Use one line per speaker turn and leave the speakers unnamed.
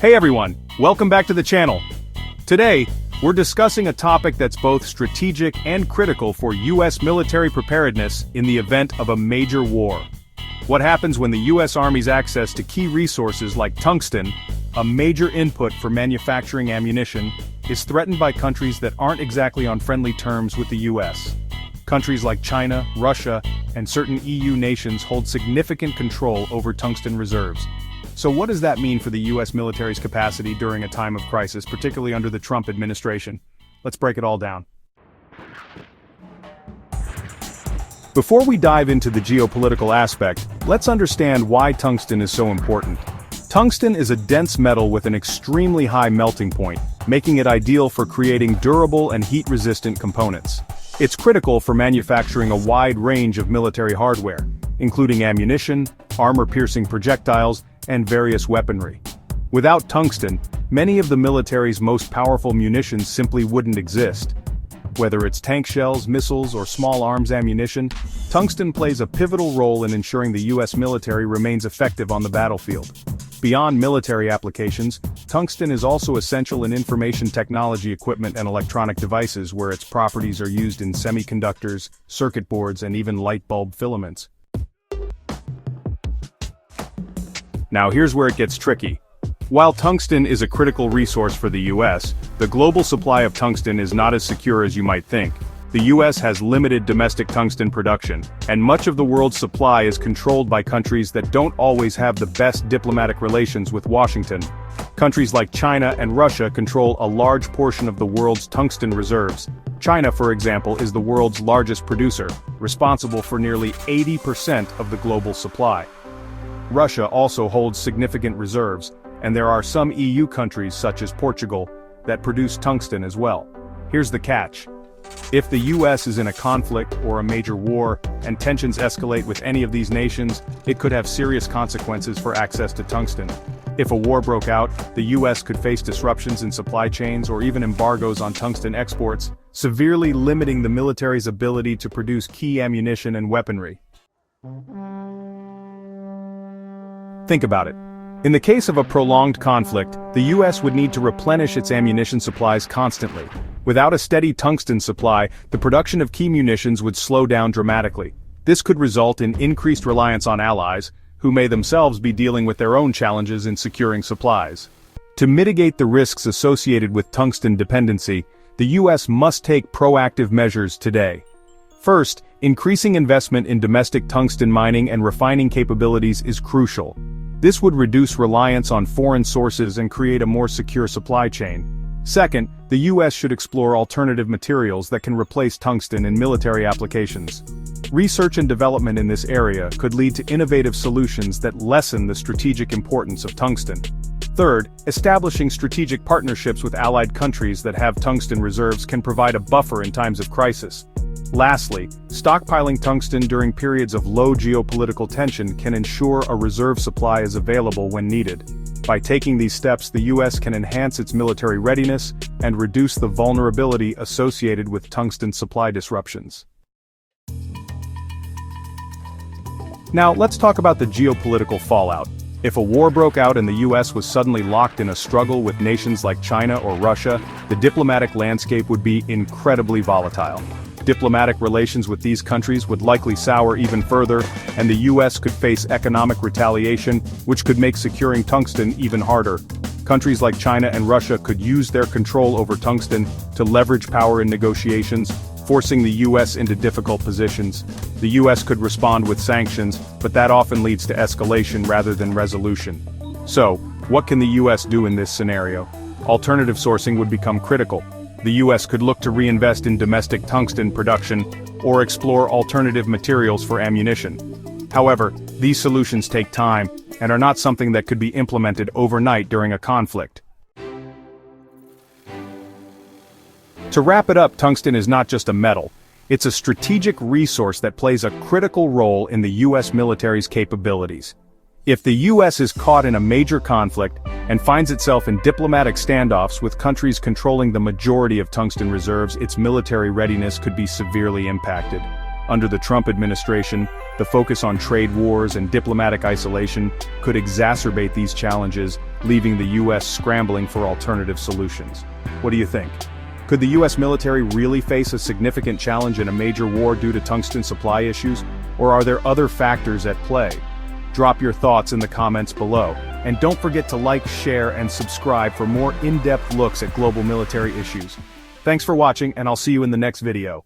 Hey everyone, welcome back to the channel. Today, we're discussing a topic that's both strategic and critical for US military preparedness in the event of a major war. What happens when the US Army's access to key resources like tungsten, a major input for manufacturing ammunition, is threatened by countries that aren't exactly on friendly terms with the US. Countries like China, Russia, and certain EU nations hold significant control over tungsten reserves. So what does that mean for the US military's capacity during a time of crisis, particularly under the Trump administration? Let's break it all down. Before we dive into the geopolitical aspect, let's understand why tungsten is so important. Tungsten is a dense metal with an extremely high melting point, making it ideal for creating durable and heat-resistant components. It's critical for manufacturing a wide range of military hardware, including ammunition, armor-piercing projectiles, and various weaponry. Without tungsten, many of the military's most powerful munitions simply wouldn't exist. Whether it's tank shells, missiles, or small arms ammunition, tungsten plays a pivotal role in ensuring the US military remains effective on the battlefield. Beyond military applications, tungsten is also essential in information technology equipment and electronic devices where its properties are used in semiconductors, circuit boards, and even light bulb filaments. Now here's where it gets tricky. While tungsten is a critical resource for the US, the global supply of tungsten is not as secure as you might think. The US has limited domestic tungsten production, and much of the world's supply is controlled by countries that don't always have the best diplomatic relations with Washington. Countries like China and Russia control a large portion of the world's tungsten reserves. China, for example, is the world's largest producer, responsible for nearly 80% of the global supply. Russia also holds significant reserves, and there are some EU countries such as Portugal that produce tungsten as well. Here's the catch. If the US is in a conflict or a major war, and tensions escalate with any of these nations, it could have serious consequences for access to tungsten. If a war broke out, the US could face disruptions in supply chains or even embargoes on tungsten exports, severely limiting the military's ability to produce key ammunition and weaponry. Think about it. In the case of a prolonged conflict, the US would need to replenish its ammunition supplies constantly. Without a steady tungsten supply, the production of key munitions would slow down dramatically. This could result in increased reliance on allies, who may themselves be dealing with their own challenges in securing supplies. To mitigate the risks associated with tungsten dependency, the US must take proactive measures today. First, increasing investment in domestic tungsten mining and refining capabilities is crucial. This would reduce reliance on foreign sources and create a more secure supply chain. Second, the US should explore alternative materials that can replace tungsten in military applications. Research and development in this area could lead to innovative solutions that lessen the strategic importance of tungsten. Third, establishing strategic partnerships with allied countries that have tungsten reserves can provide a buffer in times of crisis. Lastly, stockpiling tungsten during periods of low geopolitical tension can ensure a reserve supply is available when needed. By taking these steps, the US can enhance its military readiness and reduce the vulnerability associated with tungsten supply disruptions. Now, let's talk about the geopolitical fallout. If a war broke out and the US was suddenly locked in a struggle with nations like China or Russia, the diplomatic landscape would be incredibly volatile. Diplomatic relations with these countries would likely sour even further, and the US could face economic retaliation, which could make securing tungsten even harder. Countries like China and Russia could use their control over tungsten to leverage power in negotiations, forcing the US into difficult positions. The US could respond with sanctions, but that often leads to escalation rather than resolution. So, what can the US do in this scenario? Alternative sourcing would become critical. The US could look to reinvest in domestic tungsten production or explore alternative materials for ammunition. However, these solutions take time and are not something that could be implemented overnight during a conflict. To wrap it up, tungsten is not just a metal. It's a strategic resource that plays a critical role in the US military's capabilities. If the US is caught in a major conflict and finds itself in diplomatic standoffs with countries controlling the majority of tungsten reserves, its military readiness could be severely impacted. Under the Trump administration, the focus on trade wars and diplomatic isolation could exacerbate these challenges, leaving the US scrambling for alternative solutions. What do you think? Could the US military really face a significant challenge in a major war due to tungsten supply issues, or are there other factors at play? Drop your thoughts in the comments below, and don't forget to like, share, and subscribe for more in-depth looks at global military issues. Thanks for watching, and I'll see you in the next video.